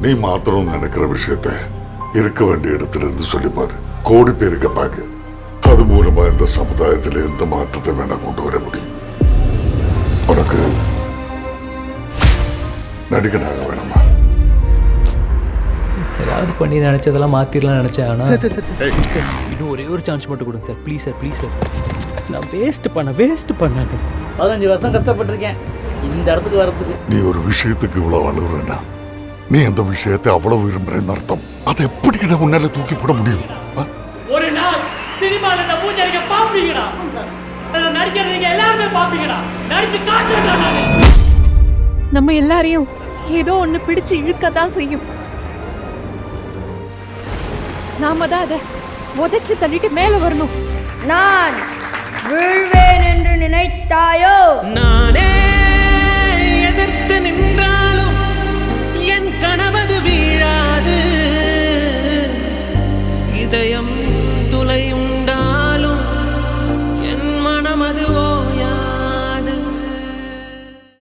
நீ மாத்திரம் நினைக்கிற விஷயத்த இருக்க வேண்டிய இடத்துல இருந்து சொல்லிப்பாரு. கோடி பேர் கேட்பாங்க. அது மூலமா இந்த சமுதாயத்தில் எந்த மாற்றத்தை வேணா கொண்டு வர முடியும். உனக்கு நடிகனாக வேணுமா? ஏதாவது பண்ணி நினச்சதெல்லாம் மாற்றிடலாம் நினச்சேன். ஆனால் இன்னும் ஒரே ஒரு சான்ஸ் மட்டும் கொடுங்க sir. Please sir, please sir. நான் வேஸ்ட் பண்ணேன். 15 வருஷம் கஷ்டப்பட்டிருக்கேன் இந்த இடத்துக்கு வர்றதுக்கு. நீ ஒரு விஷயத்துக்கு இவ்வளவு அழுகுறேன்னா நீ அந்த விஷயத்தை அவ்வளவு விரும்புறேன்னு அர்த்தம். அதை எப்படி உன்னால தூக்கி போட முடியும்? ஒரு நாள் சினிமால இந்த பூஜை பாப்பீங்கடா. நடிக்கிறவங்க எல்லாருமே பாப்பீங்கடா. நடிச்சு காட்டுறேன்டா நானு. நம்ம எல்லாரையும் ஏதோ ஒண்ணு பிடிச்சு இழுக்கத்தான் செய்யும். நாம தான் அதை உதைச்சு தள்ளிட்டு மேல வரணும். நான் வீழ்வேன் என்று நினைத்தாயோ? நானே